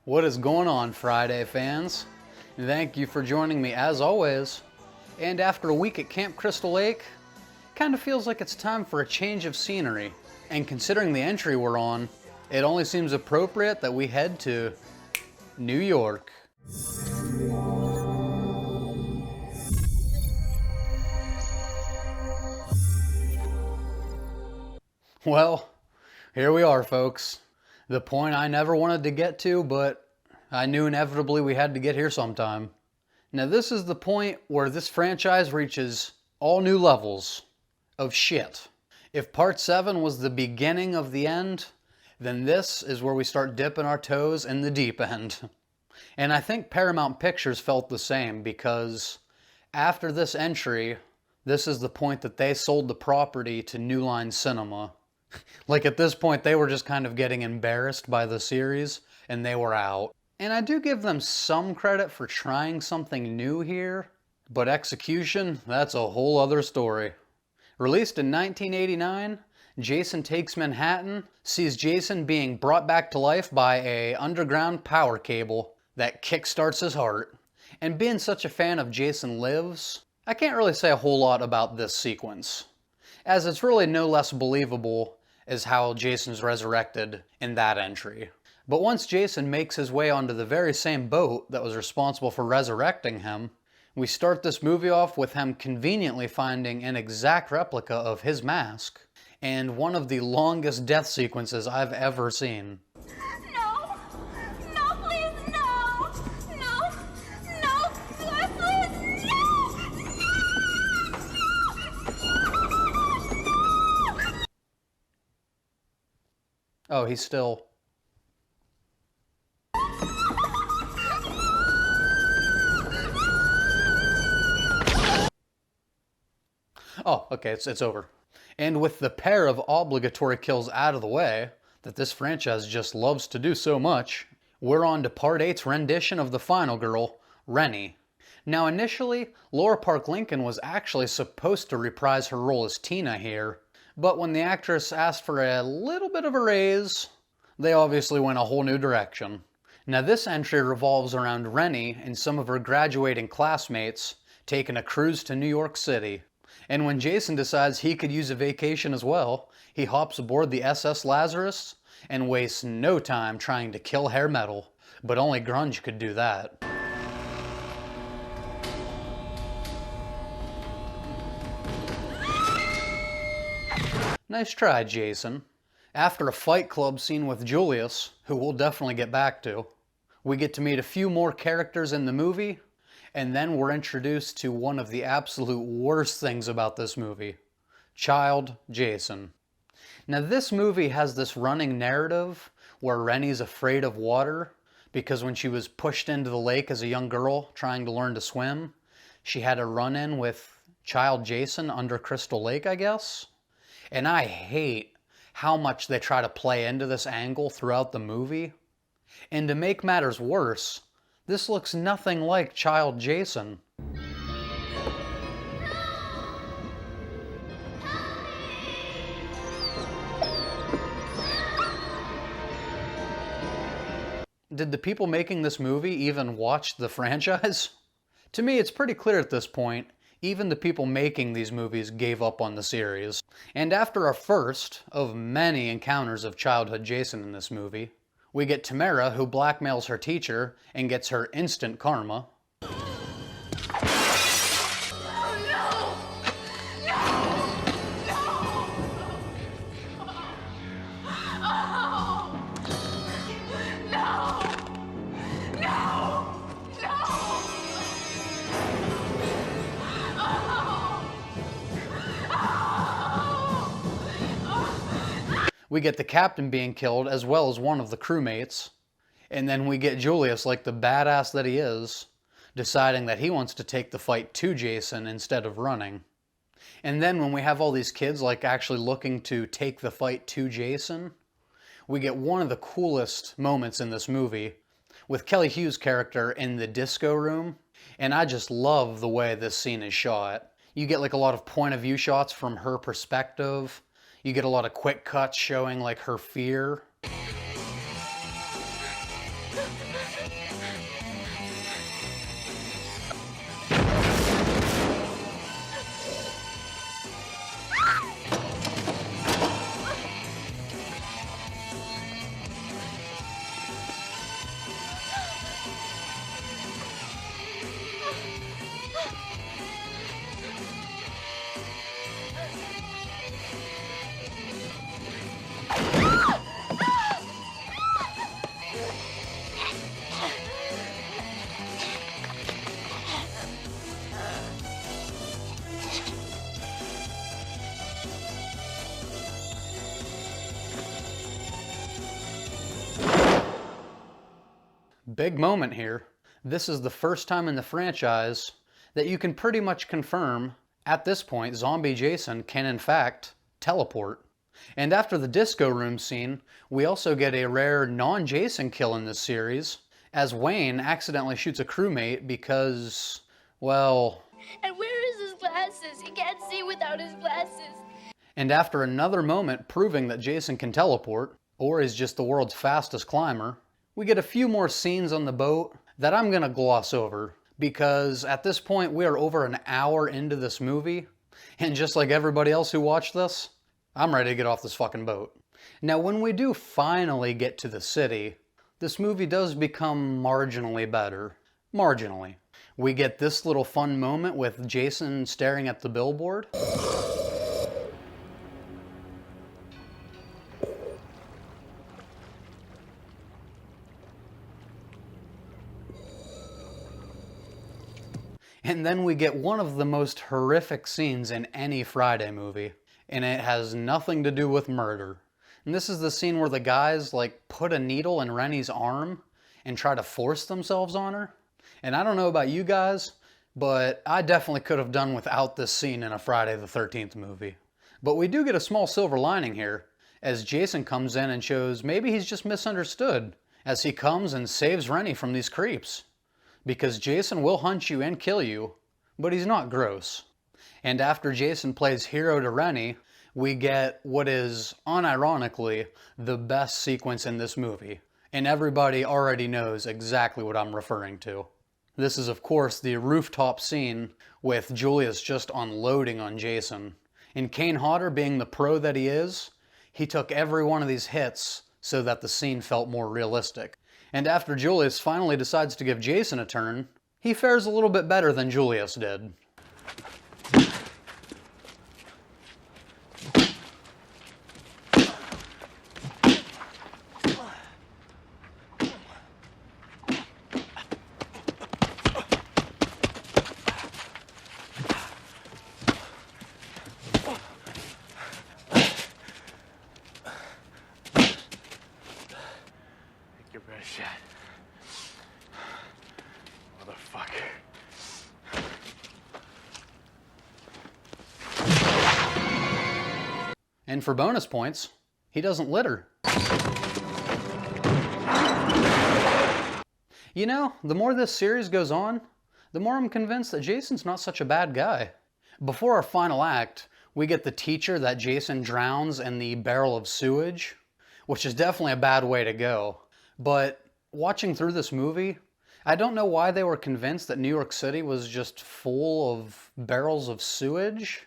What is going on, Friday fans? Thank you for joining me as always. And after a week at Camp Crystal Lake, kind of feels like it's time for a change of scenery. And considering the entry we're on, it only seems appropriate that we head to New York. Well, here we are, folks. The point I never wanted to get to, but I knew inevitably we had to get here sometime. Now this is the point where this franchise reaches all new levels of shit. If Part 7 was the beginning of the end, then this is where we start dipping our toes in the deep end. And I think Paramount Pictures felt the same, because after this entry, this is the point that they sold the property to New Line Cinema. Like at this point, they were just kind of getting embarrassed by the series, and they were out. And I do give them some credit for trying something new here, but execution, that's a whole other story. Released in 1989, Jason Takes Manhattan sees Jason being brought back to life by a underground power cable that kickstarts his heart. And being such a fan of Jason Lives, I can't really say a whole lot about this sequence, as it's really no less believable as how Jason's resurrected in that entry. But once Jason makes his way onto the very same boat that was responsible for resurrecting him, we start this movie off with him conveniently finding an exact replica of his mask, and one of the longest death sequences I've ever seen. No! No, please, no! No! No! Please, no! Oh, he's still... Oh, okay, it's over. And with the pair of obligatory kills out of the way, that this franchise just loves to do so much, we're on to Part 8's rendition of the final girl, Rennie. Now initially, Laura Park Lincoln was actually supposed to reprise her role as Tina here, but when the actress asked for a little bit of a raise, they obviously went a whole new direction. Now this entry revolves around Rennie and some of her graduating classmates taking a cruise to New York City. And when Jason decides he could use a vacation as well, he hops aboard the SS Lazarus and wastes no time trying to kill hair metal. But only grunge could do that. Nice try, Jason. After a Fight Club scene with Julius, who we'll definitely get back to, we get to meet a few more characters in the movie, and then we're introduced to one of the absolute worst things about this movie, Child Jason. Now this movie has this running narrative where Rennie's afraid of water because when she was pushed into the lake as a young girl trying to learn to swim, she had a run-in with Child Jason under Crystal Lake, I guess. And I hate how much they try to play into this angle throughout the movie. And to make matters worse, this looks nothing like Child Jason. Did the people making this movie even watch the franchise? To me, it's pretty clear at this point, even the people making these movies gave up on the series. And after our first of many encounters of childhood Jason in this movie, we get Tamara, who blackmails her teacher and gets her instant karma. We get the captain being killed as well as one of the crewmates. And then we get Julius, like the badass that he is, deciding that he wants to take the fight to Jason instead of running. And then when we have all these kids like actually looking to take the fight to Jason, we get one of the coolest moments in this movie with Kelly Hu's character in the disco room. And I just love the way this scene is shot. You get like a lot of point of view shots from her perspective. You get a lot of quick cuts showing like her fear. Big moment here. This is the first time in the franchise that you can pretty much confirm, at this point, Zombie Jason can in fact teleport. And after the disco room scene, we also get a rare non-Jason kill in this series, as Wayne accidentally shoots a crewmate because, well... And where is his glasses? He can't see without his glasses. And after another moment proving that Jason can teleport, or is just the world's fastest climber, we get a few more scenes on the boat that I'm gonna gloss over, because at this point we are over an hour into this movie, and just like everybody else who watched this, I'm ready to get off this fucking boat. Now when we do finally get to the city, this movie does become marginally better. Marginally. We get this little fun moment with Jason staring at the billboard. And then we get one of the most horrific scenes in any Friday movie, and it has nothing to do with murder. And this is the scene where the guys put a needle in Rennie's arm and try to force themselves on her. And I don't know about you guys, but I definitely could have done without this scene in a Friday the 13th movie. But we do get a small silver lining here, as Jason comes in and shows maybe he's just misunderstood, as he comes and saves Rennie from these creeps. Because Jason will hunt you and kill you, but he's not gross. And after Jason plays hero to Rennie, we get what is, unironically, the best sequence in this movie. And everybody already knows exactly what I'm referring to. This is, of course, the rooftop scene with Julius just unloading on Jason. And Kane Hodder, being the pro that he is, he took every one of these hits so that the scene felt more realistic. And after Julius finally decides to give Jason a turn, he fares a little bit better than Julius did. Your best shot. Motherfucker. And for bonus points, he doesn't litter. You know, the more this series goes on, the more I'm convinced that Jason's not such a bad guy. Before our final act, we get the teacher that Jason drowns in the barrel of sewage, which is definitely a bad way to go. But watching through this movie, I don't know why they were convinced that New York City was just full of barrels of sewage.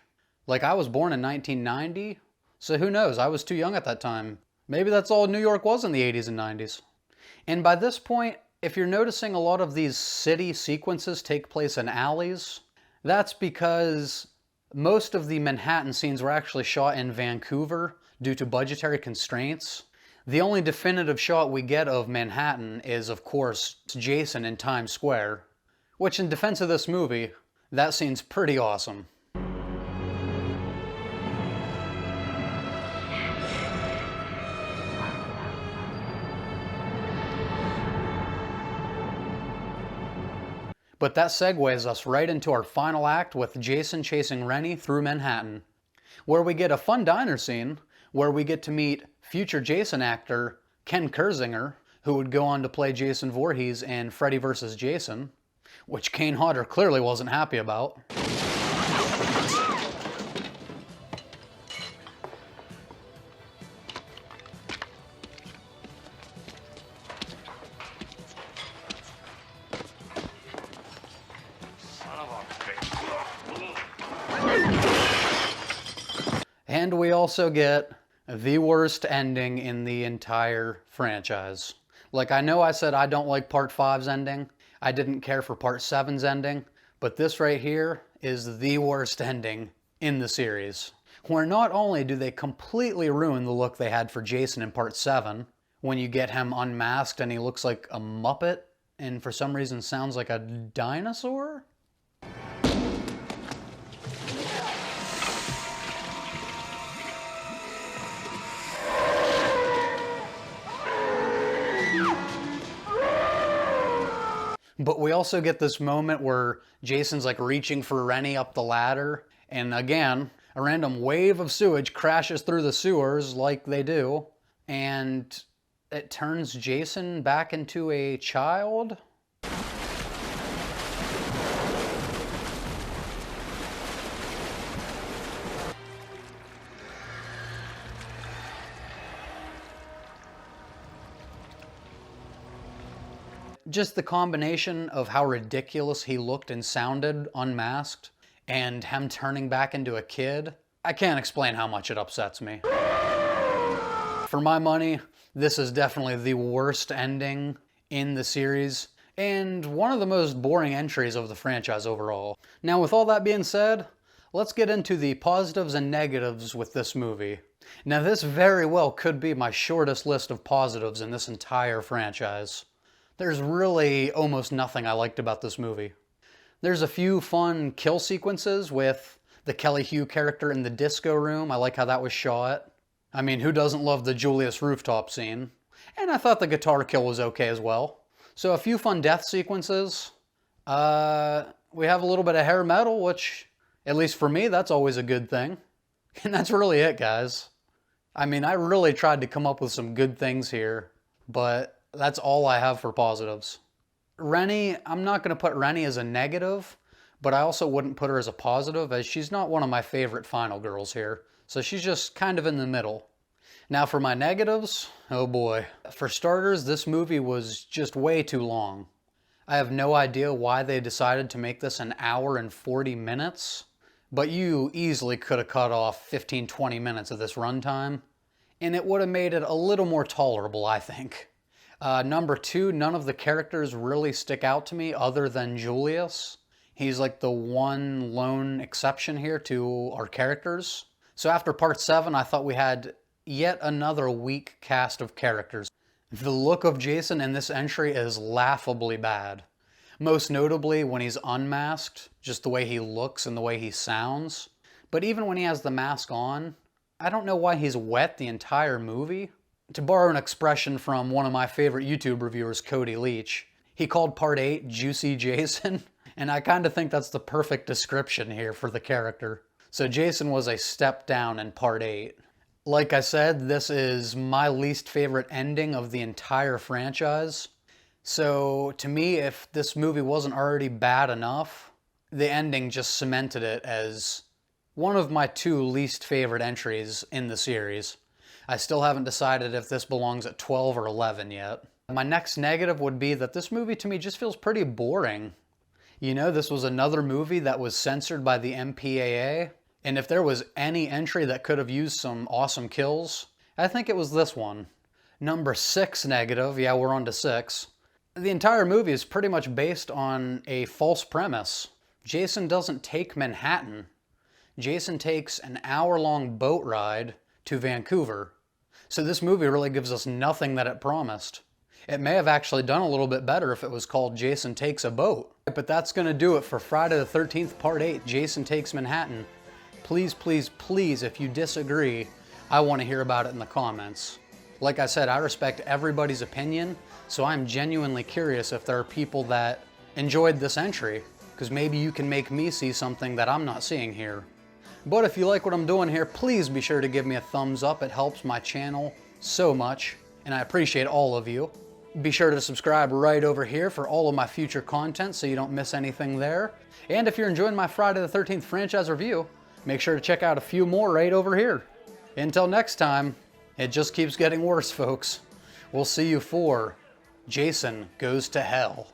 I was born in 1990, so who knows, I was too young at that time. Maybe that's all New York was in the 80s and 90s. And by this point, if you're noticing a lot of these city sequences take place in alleys, that's because most of the Manhattan scenes were actually shot in Vancouver due to budgetary constraints. The only definitive shot we get of Manhattan is, of course, Jason in Times Square, which in defense of this movie, that scene's pretty awesome. But that segues us right into our final act with Jason chasing Rennie through Manhattan, where we get a fun diner scene where we get to meet future Jason actor Ken Kersinger, who would go on to play Jason Voorhees in Freddy vs. Jason, which Kane Hodder clearly wasn't happy about. And we also get the worst ending in the entire franchise. Like, I know I said I don't like Part 5's ending. I didn't care for Part 7's ending. But this right here is the worst ending in the series. Where not only do they completely ruin the look they had for Jason in Part 7, when you get him unmasked and he looks like a Muppet, and for some reason sounds like a dinosaur? But we also get this moment where Jason's like reaching for Rennie up the ladder, and again, a random wave of sewage crashes through the sewers like they do, and it turns Jason back into a child? Just the combination of how ridiculous he looked and sounded unmasked, and him turning back into a kid, I can't explain how much it upsets me. For my money, this is definitely the worst ending in the series, and one of the most boring entries of the franchise overall. Now, with all that being said, let's get into the positives and negatives with this movie. Now, this very well could be my shortest list of positives in this entire franchise. There's really almost nothing I liked about this movie. There's a few fun kill sequences with the Kelly Hu character in the disco room. I like how that was shot. I mean, who doesn't love the Julius rooftop scene? And I thought the guitar kill was okay as well. So a few fun death sequences. We have a little bit of hair metal, which, at least for me, that's always a good thing. And that's really it, guys. I mean, I really tried to come up with some good things here, but that's all I have for positives. Rennie, I'm not going to put Rennie as a negative, but I also wouldn't put her as a positive, as she's not one of my favorite final girls here. So she's just kind of in the middle. Now for my negatives, oh boy. For starters, this movie was just way too long. I have no idea why they decided to make this an hour and 40 minutes, but you easily could have cut off 15-20 minutes of this runtime, and it would have made it a little more tolerable, I think. Number two, none of the characters really stick out to me other than Julius. He's like the one lone exception here to our characters. So after Part 7, I thought we had yet another weak cast of characters. The look of Jason in this entry is laughably bad. Most notably when he's unmasked, just the way he looks and the way he sounds. But even when he has the mask on, I don't know why he's wet the entire movie. To borrow an expression from one of my favorite YouTube reviewers, Cody Leach, he called Part 8 Juicy Jason, and I kind of think that's the perfect description here for the character. So Jason was a step down in Part 8. Like I said, this is my least favorite ending of the entire franchise. So to me, if this movie wasn't already bad enough, the ending just cemented it as one of my two least favorite entries in the series. I still haven't decided if this belongs at 12 or 11 yet. My next negative would be that this movie to me just feels pretty boring. You know, this was another movie that was censored by the MPAA, and if there was any entry that could have used some awesome kills, I think it was this one. Number 6 negative, yeah, we're on to 6. The entire movie is pretty much based on a false premise. Jason doesn't take Manhattan. Jason takes an hour-long boat ride to Vancouver. So this movie really gives us nothing that it promised. It may have actually done a little bit better if it was called Jason Takes a Boat. But that's going to do it for Friday the 13th Part 8, Jason Takes Manhattan. Please, please, please, if you disagree, I want to hear about it in the comments. Like I said, I respect everybody's opinion, so I'm genuinely curious if there are people that enjoyed this entry, because maybe you can make me see something that I'm not seeing here. But if you like what I'm doing here, please be sure to give me a thumbs up. It helps my channel so much, and I appreciate all of you. Be sure to subscribe right over here for all of my future content so you don't miss anything there. And if you're enjoying my Friday the 13th franchise review, make sure to check out a few more right over here. Until next time, it just keeps getting worse, folks. We'll see you for Jason Goes to Hell.